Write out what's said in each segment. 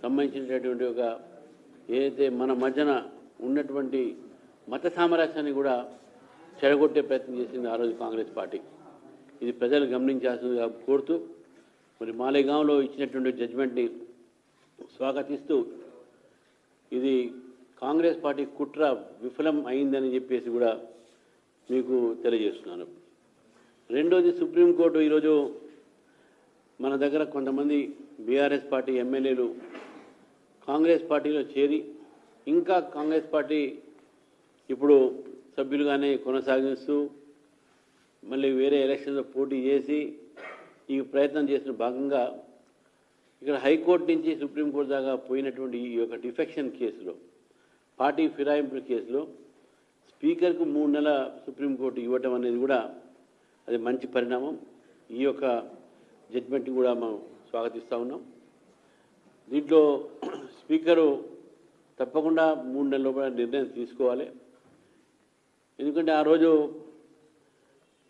సంబంధించినటువంటి ఒక ఏదైతే మన మధ్యన ఉన్నటువంటి మత సామరస్యాన్ని కూడా చెడగొట్టే ప్రయత్నం చేసింది ఆ రోజు కాంగ్రెస్ పార్టీ. ఇది ప్రజలు గమనించాల్సిందిగా కోరుతూ మరి మాలేగాంలో ఇచ్చినటువంటి జడ్జిమెంట్ని స్వాగతిస్తూ ఇది కాంగ్రెస్ పార్టీ కుట్ర విఫలం అయిందని చెప్పేసి కూడా మీకు తెలియజేస్తున్నాను. రెండోది, సుప్రీంకోర్టు ఈరోజు మన దగ్గర కొంతమంది బీఆర్ఎస్ పార్టీ ఎమ్మెల్యేలు కాంగ్రెస్ పార్టీలో చేరి ఇంకా కాంగ్రెస్ పార్టీ ఇప్పుడు సభ్యులుగానే కొనసాగిస్తూ మళ్ళీ వేరే ఎలక్షన్లో పోటీ చేసి ఈ ప్రయత్నం చేసిన భాగంగా ఇక్కడ హైకోర్టు నుంచి సుప్రీంకోర్టు దాకా పోయినటువంటి ఈ యొక్క డిఫెక్షన్ కేసులో, పార్టీ ఫిరాయింపుల కేసులో స్పీకర్కు 3 నెలల సుప్రీంకోర్టు ఇవ్వటం అనేది కూడా అది మంచి పరిణామం. ఈ యొక్క జడ్జిమెంట్ని కూడా మనం స్వాగతిస్తూ ఉన్నాం. దీంట్లో స్పీకరు తప్పకుండా 3 నెలల లోపల నిర్ణయం తీసుకోవాలి. ఎందుకంటే ఆ రోజు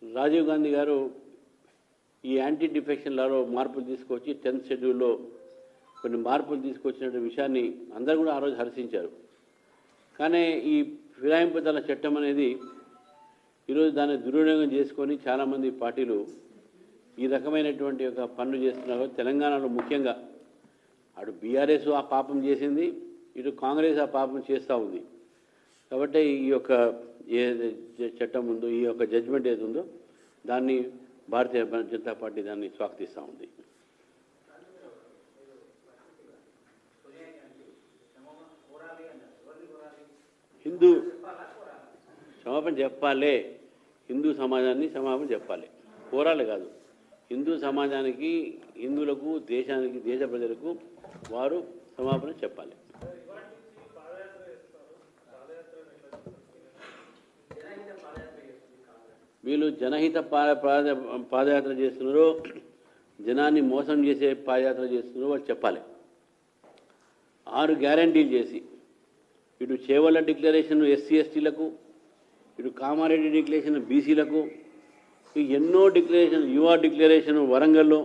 రాజీవ్ గాంధీ గారు ఈ యాంటీ డిఫెక్షన్ లాలో మార్పులు తీసుకొచ్చి 10th షెడ్యూల్లో కొన్ని మార్పులు తీసుకొచ్చిన విషయాన్ని అందరూ కూడా ఆ రోజు హర్షించారు. కానీ ఈ ఫిరాయింపుదల చట్టం అనేది ఈరోజు దాన్ని దుర్వినియోగం చేసుకొని చాలామంది పార్టీలు ఈ రకమైనటువంటి ఒక పనులు చేస్తున్నారు. తెలంగాణలో ముఖ్యంగా అటు బీఆర్ఎస్ ఆ పాపం చేసింది, ఇటు కాంగ్రెస్ ఆ పాపం చేస్తూ ఉంది. కాబట్టి ఈ యొక్క ఏ చట్టం ఉందో, ఈ యొక్క జడ్జిమెంట్ ఏది ఉందో దాన్ని భారతీయ జనతా పార్టీ దాన్ని స్వాగతిస్తూ ఉంది. హిందూ క్షమాపణ చెప్పాలి, హిందూ సమాజాన్ని క్షమాపణ చెప్పాలి, కోరాలి కాదు. హిందూ సమాజానికి, హిందువులకు, దేశానికి, దేశ ప్రజలకు వారు క్షమాపణ చెప్పాలి. వీళ్ళు జనహిత పాదయాత్ర చేస్తున్నారో, జనాన్ని మోసం చేసే పాదయాత్ర చేస్తున్నారో వాళ్ళు చెప్పాలి. 6 గ్యారంటీలు చేసి ఇటు చేవల్ల డిక్లరేషన్ ఎస్సీ ఎస్టీలకు, ఇటు కామారెడ్డి డిక్లరేషన్ బీసీలకు, ఎన్నో డిక్లరేషన్, యువ డిక్లరేషన్ వరంగల్లో,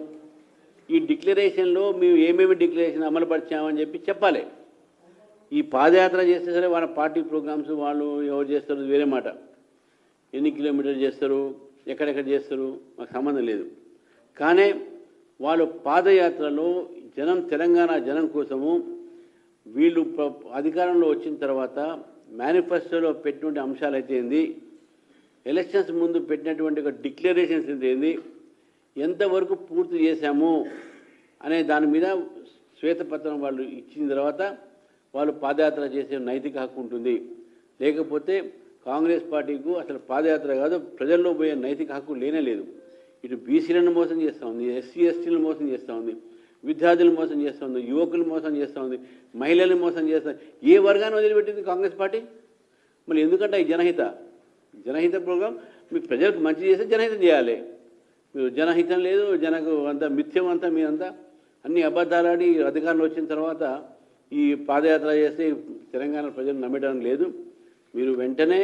ఈ డిక్లరేషన్లో మేము ఏమేమి డిక్లరేషన్ అమలుపరిచామని చెప్పి చెప్పాలి. ఈ పాదయాత్ర చేస్తే సరే వాళ్ళ పార్టీ ప్రోగ్రామ్స్ వాళ్ళు ఎవరు చేస్తారు వేరే మాట, ఎన్ని కిలోమీటర్లు చేస్తారు, ఎక్కడెక్కడ చేస్తారు మాకు సంబంధం లేదు. కానీ వాళ్ళు పాదయాత్రలో జనం, తెలంగాణ జనం కోసము వీళ్ళు అధికారంలో వచ్చిన తర్వాత మేనిఫెస్టోలో పెట్టినటువంటి అంశాలు అయితే ఏంది, ఎలక్షన్స్ ముందు పెట్టినటువంటి ఒక డిక్లరేషన్స్ అయితే ఏంది, ఎంతవరకు పూర్తి చేశాము అనే దాని మీద శ్వేతపత్రం వాళ్ళు ఇచ్చిన తర్వాత వాళ్ళు పాదయాత్ర చేసే నైతిక హక్కు ఉంటుంది. లేకపోతే కాంగ్రెస్ పార్టీకు అసలు పాదయాత్ర కాదు, ప్రజల్లో పోయే నైతిక హక్కు లేనే లేదు. ఇటు బీసీలను మోసం చేస్తూ ఉంది, ఎస్సీ ఎస్టీలను మోసం చేస్తూ ఉంది, విద్యార్థులను మోసం చేస్తూ ఉంది, యువకులను మోసం చేస్తూ ఉంది, మహిళలను మోసం చేస్తూ, ఏ వర్గాన్ని వదిలిపెట్టింది కాంగ్రెస్ పార్టీ? మళ్ళీ ఎందుకంటే ఈ జనహిత ప్రోగ్రాం మీకు ప్రజలకు మంచి చేస్తే జనహితం చేయాలి. మీరు జనహితం లేదు, జనకు అంతా మిథ్యం, అంతా మీరంతా అన్ని అబద్ధాలాడి అధికారంలో వచ్చిన తర్వాత ఈ పాదయాత్ర చేస్తే తెలంగాణ ప్రజలు నమ్మడం లేదు. మీరు వెంటనే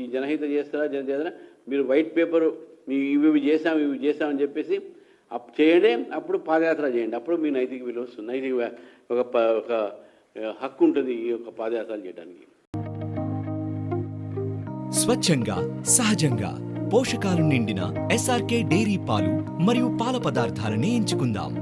ఈ జనహిత చేస్తారా, మీరు వైట్ పేపరు ఇవి చేసామని చెప్పేసి చేయండి, అప్పుడు పాదయాత్ర చేయండి, అప్పుడు మీ నైతిక విలువ వస్తుంది, నైతిక ఒక హక్కు ఉంటుంది ఈ యొక్క పాదయాత్రలు చేయడానికి. స్వచ్ఛంగా, సహజంగా పోషకాలు నిండిన ఎస్ఆర్కే డైరీ పాలు మరియు పాల పదార్థాలని ఎంచుకుందాం.